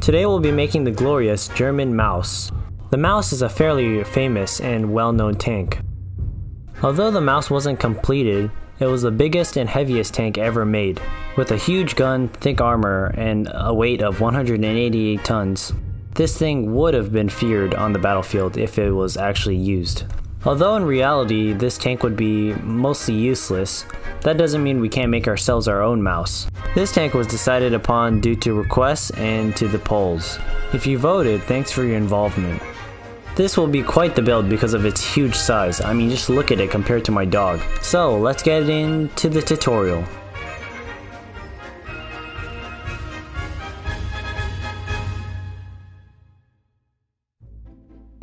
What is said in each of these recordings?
Today we'll be making the glorious German Maus. The Maus is a fairly famous and well-known tank. Although the Maus wasn't completed, it was the biggest and heaviest tank ever made, with a huge gun, thick armor, and a weight of 188 tons. This thing would have been feared on the battlefield if it was actually used. Although in reality this tank would be mostly useless, that doesn't mean we can't make ourselves our own Maus. This tank was decided upon due to requests and to the polls. If you voted, thanks for your involvement. This will be quite the build because of its huge size. I mean, just look at it compared to my dog. So let's get into the tutorial.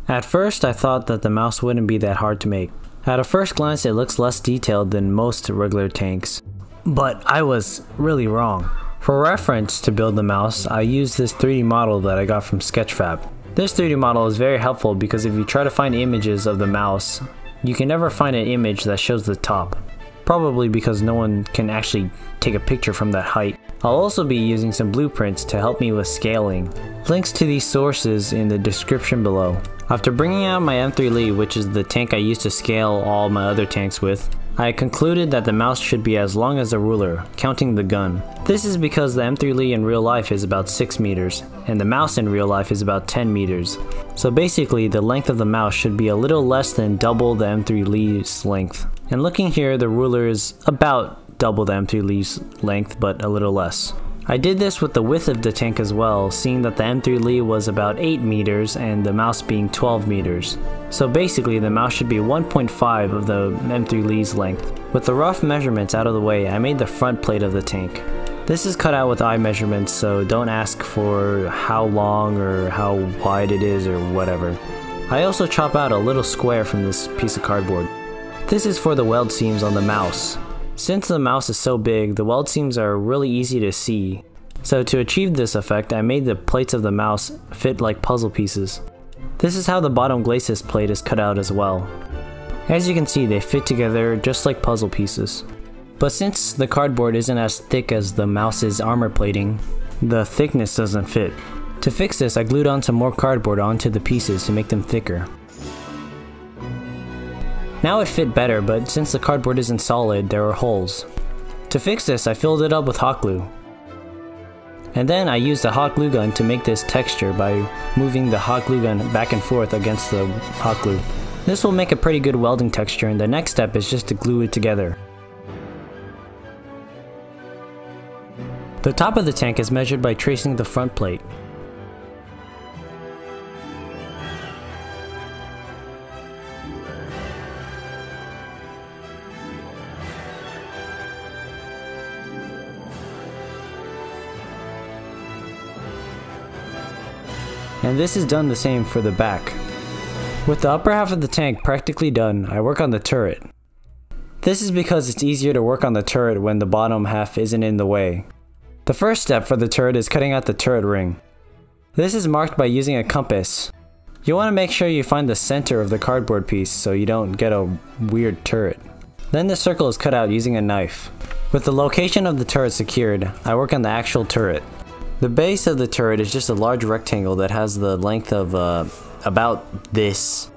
At first I thought that the Maus wouldn't be that hard to make. At a first glance it looks less detailed than most regular tanks. But I was really wrong. For reference to build the Maus, I used this 3D model that I got from Sketchfab. This 3D model is very helpful because if you try to find images of the Maus, you can never find an image that shows the top. Probably because no one can actually take a picture from that height. I'll also be using some blueprints to help me with scaling. Links to these sources in the description below. After bringing out my M3 Lee, which is the tank I used to scale all my other tanks with, I concluded that the Maus should be as long as a ruler, counting the gun. This is because the M3 Lee in real life is about 6 meters, and the Maus in real life is about 10 meters. So basically, the length of the Maus should be a little less than double the M3 Lee's length. And looking here, the ruler is about double the M3 Lee's length, but a little less. I did this with the width of the tank as well, seeing that the M3 Lee was about 8 meters and the Maus being 12 meters. So basically the Maus should be 1.5 of the M3 Lee's length. With the rough measurements out of the way, I made the front plate of the tank. This is cut out with eye measurements, so don't ask for how long or how wide it is or whatever. I also chop out a little square from this piece of cardboard. This is for the weld seams on the Maus. Since the Maus is so big, the weld seams are really easy to see. So to achieve this effect, I made the plates of the Maus fit like puzzle pieces. This is how the bottom glacis plate is cut out as well. As you can see, they fit together just like puzzle pieces. But since the cardboard isn't as thick as the Maus's armor plating, the thickness doesn't fit. To fix this, I glued on some more cardboard onto the pieces to make them thicker. Now it fit better, but since the cardboard isn't solid, there are holes. To fix this, I filled it up with hot glue. And then I used a hot glue gun to make this texture by moving the hot glue gun back and forth against the hot glue. This will make a pretty good welding texture, and the next step is just to glue it together. The top of the tank is measured by tracing the front plate. And this is done the same for the back. With the upper half of the tank practically done, I work on the turret. This is because it's easier to work on the turret when the bottom half isn't in the way. The first step for the turret is cutting out the turret ring. This is marked by using a compass. You want to make sure you find the center of the cardboard piece so you don't get a weird turret. Then the circle is cut out using a knife. With the location of the turret secured, I work on the actual turret. The base of the turret is just a large rectangle that has the length of about this.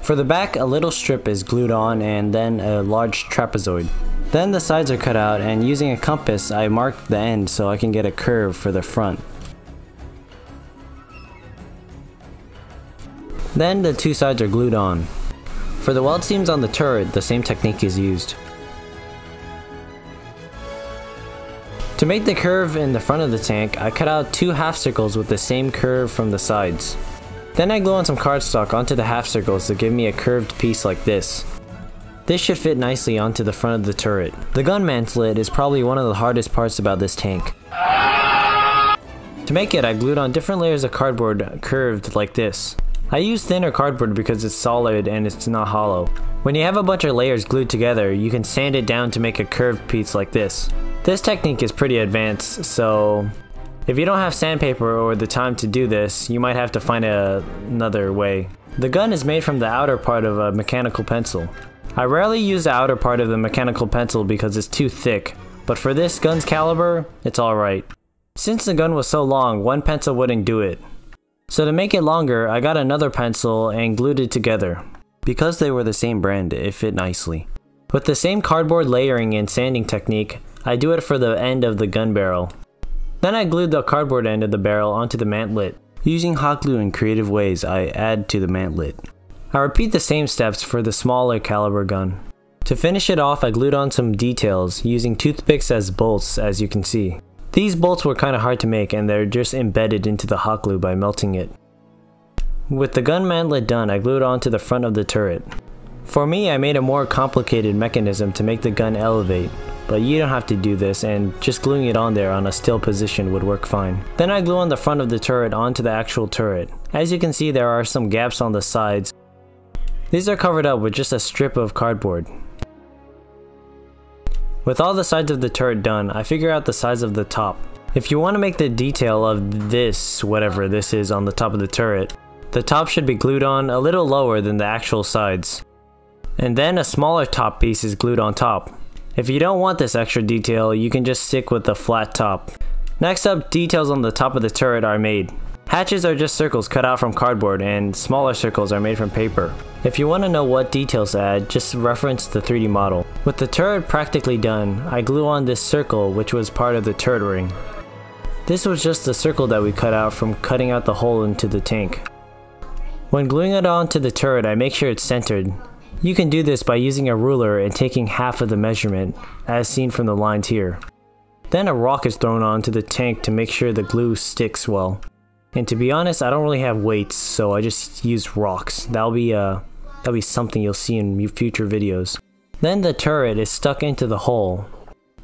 For the back, a little strip is glued on and then a large trapezoid. Then the sides are cut out, and using a compass I mark the end so I can get a curve for the front. Then the two sides are glued on. For the weld seams on the turret, the same technique is used. To make the curve in the front of the tank, I cut out 2 half circles with the same curve from the sides. Then I glue on some cardstock onto the half circles to give me a curved piece like this. This should fit nicely onto the front of the turret. The Gunman Slit is probably one of the hardest parts about this tank. To make it, I glued on different layers of cardboard curved like this. I use thinner cardboard because it's solid and it's not hollow. When you have a bunch of layers glued together, you can sand it down to make a curved piece like this. This technique is pretty advanced, so if you don't have sandpaper or the time to do this, you might have to find another way. The gun is made from the outer part of a mechanical pencil. I rarely use the outer part of the mechanical pencil because it's too thick, but for this gun's caliber, it's alright. Since the gun was so long, one pencil wouldn't do it. So to make it longer, I got another pencil and glued it together. Because they were the same brand, it fit nicely. With the same cardboard layering and sanding technique, I do it for the end of the gun barrel. Then I glued the cardboard end of the barrel onto the mantlet. Using hot glue in creative ways, I add to the mantlet. I repeat the same steps for the smaller caliber gun. To finish it off, I glued on some details, using toothpicks as bolts, as you can see. These bolts were kinda hard to make, and they're just embedded into the hot glue by melting it. With the gun mantlet done, I glued it onto the front of the turret. For me, I made a more complicated mechanism to make the gun elevate, but you don't have to do this, and just gluing it on there on a still position would work fine. Then I glue on the front of the turret onto the actual turret. As you can see, there are some gaps on the sides. These are covered up with just a strip of cardboard. With all the sides of the turret done, I figure out the size of the top. If you want to make the detail of this, whatever this is on the top of the turret, the top should be glued on a little lower than the actual sides. And then a smaller top piece is glued on top. If you don't want this extra detail, you can just stick with the flat top. Next up, details on the top of the turret are made. Hatches are just circles cut out from cardboard, and smaller circles are made from paper. If you want to know what details to add, just reference the 3D model. With the turret practically done, I glue on this circle, which was part of the turret ring. This was just the circle that we cut out from cutting out the hole into the tank. When gluing it onto the turret, I make sure it's centered. You can do this by using a ruler and taking half of the measurement, as seen from the lines here. Then a rock is thrown onto the tank to make sure the glue sticks well. And to be honest, I don't really have weights, so I just use rocks. That'll be something you'll see in future videos. Then the turret is stuck into the hole.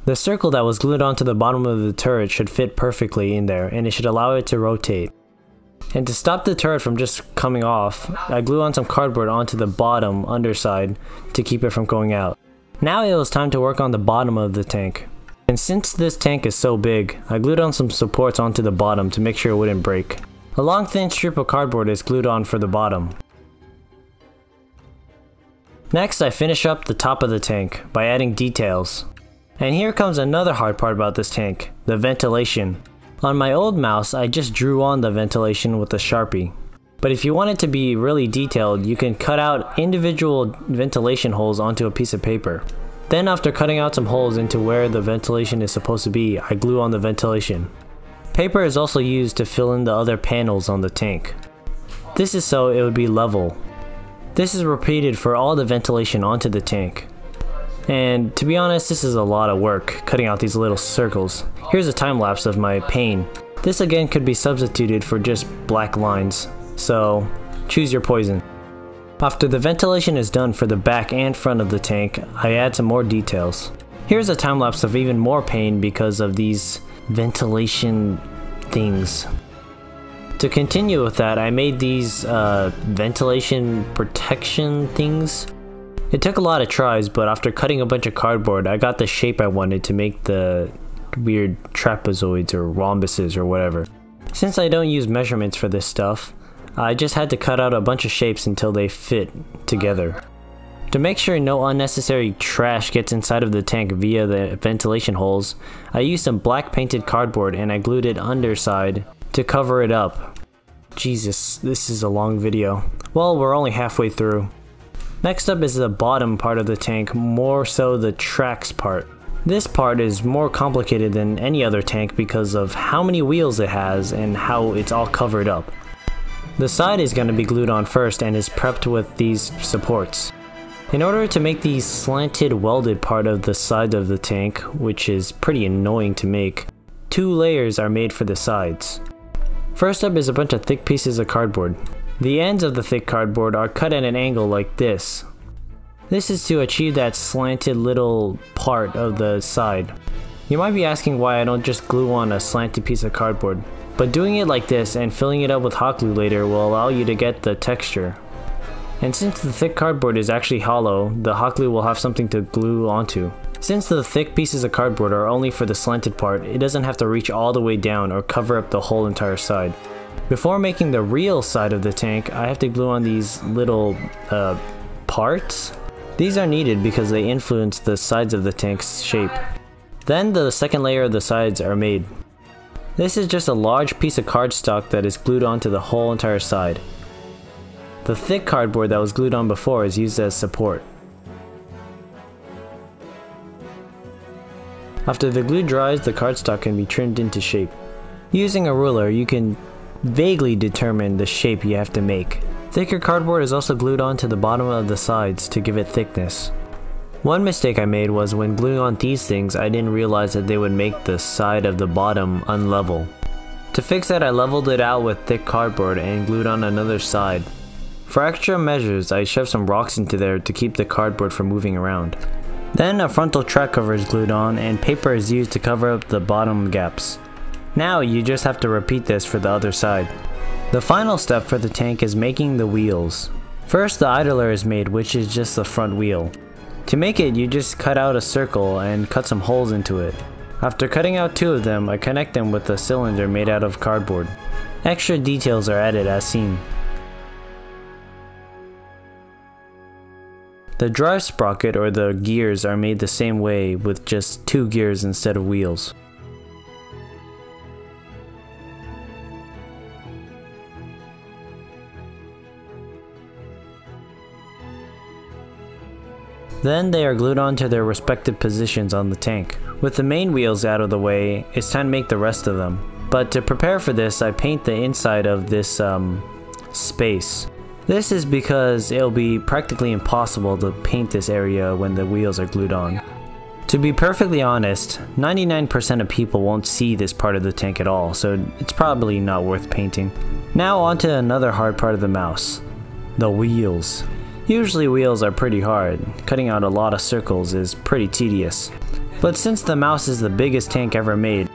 The circle that was glued onto the bottom of the turret should fit perfectly in there, and it should allow it to rotate. And to stop the turret from just coming off, I glue on some cardboard onto the bottom underside to keep it from going out. Now it was time to work on the bottom of the tank. And since this tank is so big, I glued on some supports onto the bottom to make sure it wouldn't break. A long thin strip of cardboard is glued on for the bottom. Next, I finish up the top of the tank by adding details. And here comes another hard part about this tank, the ventilation. On my old mouse, I just drew on the ventilation with a Sharpie. But if you want it to be really detailed, you can cut out individual ventilation holes onto a piece of paper. Then after cutting out some holes into where the ventilation is supposed to be, I glue on the ventilation. Paper is also used to fill in the other panels on the tank. This is so it would be level. This is repeated for all the ventilation onto the tank. And to be honest, this is a lot of work, cutting out these little circles. Here's a time lapse of my pain. This again could be substituted for just black lines, so choose your poison. After the ventilation is done for the back and front of the tank, I add some more details. Here's a time lapse of even more pain because of these ventilation things. To continue with that, I made these ventilation protection things. It took a lot of tries, but after cutting a bunch of cardboard, I got the shape I wanted to make the weird trapezoids or rhombuses or whatever. Since I don't use measurements for this stuff, I just had to cut out a bunch of shapes until they fit together. To make sure no unnecessary trash gets inside of the tank via the ventilation holes, I used some black painted cardboard and I glued it underside to cover it up. Jesus, this is a long video. Well, we're only halfway through. Next up is the bottom part of the tank, more so the tracks part. This part is more complicated than any other tank because of how many wheels it has and how it's all covered up. The side is going to be glued on first and is prepped with these supports. In order to make the slanted welded part of the side of the tank, which is pretty annoying to make, 2 layers are made for the sides. First up is a bunch of thick pieces of cardboard. The ends of the thick cardboard are cut at an angle like this. This is to achieve that slanted little part of the side. You might be asking why I don't just glue on a slanted piece of cardboard, but doing it like this and filling it up with hot glue later will allow you to get the texture. And since the thick cardboard is actually hollow, the hot glue will have something to glue onto. Since the thick pieces of cardboard are only for the slanted part, it doesn't have to reach all the way down or cover up the whole entire side. Before making the real side of the tank, I have to glue on these little parts. These are needed because they influence the sides of the tank's shape. Then the second layer of the sides are made. This is just a large piece of cardstock that is glued onto the whole entire side. The thick cardboard that was glued on before is used as support. After the glue dries, the cardstock can be trimmed into shape. Using a ruler, you can vaguely determine the shape you have to make. Thicker cardboard is also glued onto the bottom of the sides to give it thickness. One mistake I made was when gluing on these things, I didn't realize that they would make the side of the bottom unlevel. To fix that, I leveled it out with thick cardboard and glued on another side. For extra measures, I shoved some rocks into there to keep the cardboard from moving around. Then a frontal track cover is glued on and paper is used to cover up the bottom gaps. Now you just have to repeat this for the other side. The final step for the tank is making the wheels. First, the idler is made, which is just the front wheel. To make it, you just cut out a circle and cut some holes into it. After cutting out 2 of them, I connect them with a cylinder made out of cardboard. Extra details are added as seen. The drive sprocket or the gears are made the same way with just 2 gears instead of wheels. Then they are glued onto their respective positions on the tank. With the main wheels out of the way, it's time to make the rest of them. But to prepare for this, I paint the inside of this space. This is because it'll be practically impossible to paint this area when the wheels are glued on. To be perfectly honest, 99% of people won't see this part of the tank at all, so it's probably not worth painting. Now onto another hard part of the mouse, the wheels. Usually wheels are pretty hard. Cutting out a lot of circles is pretty tedious. But since the mouse is the biggest tank ever made,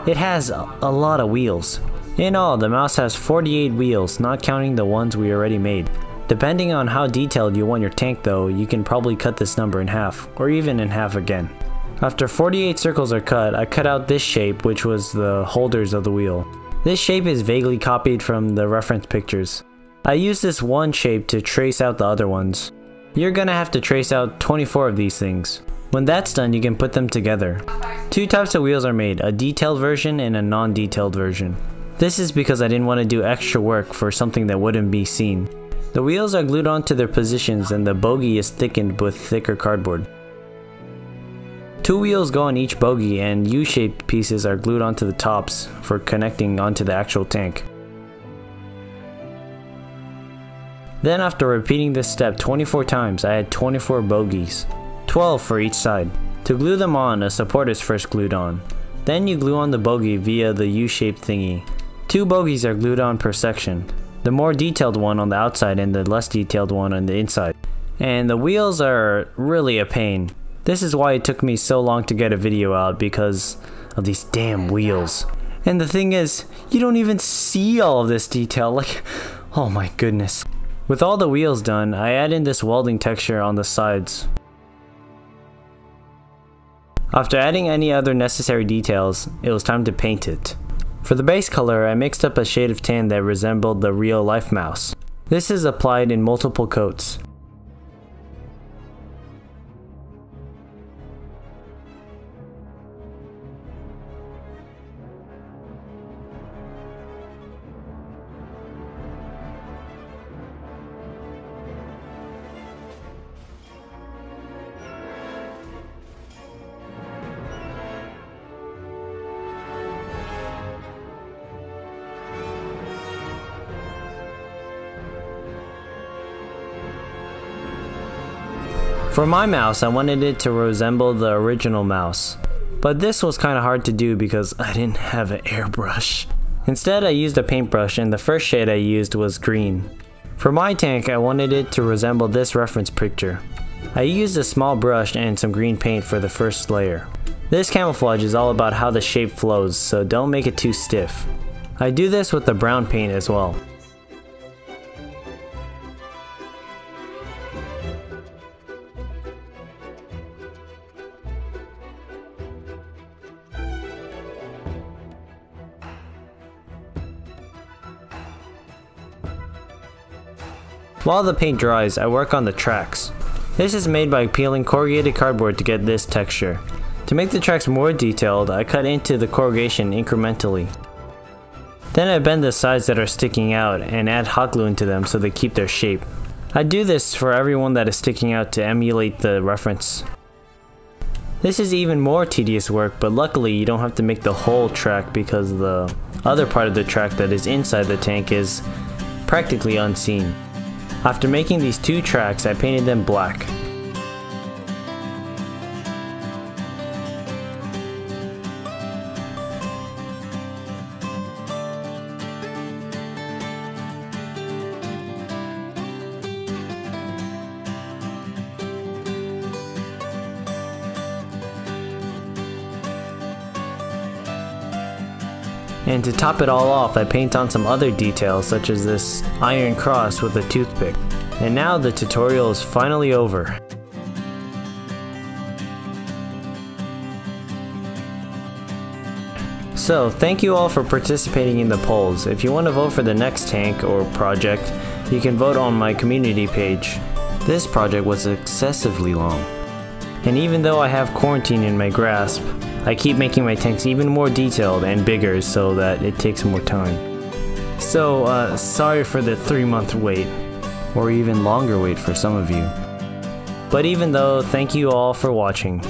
it has a lot of wheels. In all, the mouse has 48 wheels, not counting the ones we already made. Depending on how detailed you want your tank though, you can probably cut this number in half, or even in half again. After 48 circles are cut, I cut out this shape, which was the holders of the wheel. This shape is vaguely copied from the reference pictures. I use this one shape to trace out the other ones. You're gonna have to trace out 24 of these things. When that's done, you can put them together. 2 types of wheels are made, a detailed version and a non-detailed version. This is because I didn't want to do extra work for something that wouldn't be seen. The wheels are glued onto their positions and the bogie is thickened with thicker cardboard. 2 wheels go on each bogie and U-shaped pieces are glued onto the tops for connecting onto the actual tank. Then after repeating this step 24 times, I had 24 bogies, 12 for each side. To glue them on, a support is first glued on. Then you glue on the bogie via the U-shaped thingy. 2 bogies are glued on per section, the more detailed one on the outside and the less detailed one on the inside. And the wheels are really a pain. This is why it took me so long to get a video out, because of these damn wheels. And the thing is, you don't even see all of this detail, like, oh my goodness. With all the wheels done, I add in this welding texture on the sides. After adding any other necessary details, it was time to paint it. For the base color, I mixed up a shade of tan that resembled the real life mouse. This is applied in multiple coats. For my mouse, I wanted it to resemble the original mouse. But this was kinda hard to do because I didn't have an airbrush. Instead, I used a paintbrush and the first shade I used was green. For my tank, I wanted it to resemble this reference picture. I used a small brush and some green paint for the first layer. This camouflage is all about how the shape flows, so don't make it too stiff. I do this with the brown paint as well. While the paint dries, I work on the tracks. This is made by peeling corrugated cardboard to get this texture. To make the tracks more detailed, I cut into the corrugation incrementally. Then I bend the sides that are sticking out and add hot glue into them so they keep their shape. I do this for everyone that is sticking out to emulate the reference. This is even more tedious work, but luckily you don't have to make the whole track because the other part of the track that is inside the tank is practically unseen. After making these 2 tracks, I painted them black. And to top it all off, I paint on some other details such as this iron cross with a toothpick. And now the tutorial is finally over. So thank you all for participating in the polls. If you want to vote for the next tank or project, you can vote on my community page. This project was excessively long. And even though I have quarantine in my grasp, I keep making my tanks even more detailed and bigger so that it takes more time. So, sorry for the 3-month wait, or even longer wait for some of you. But even though, thank you all for watching.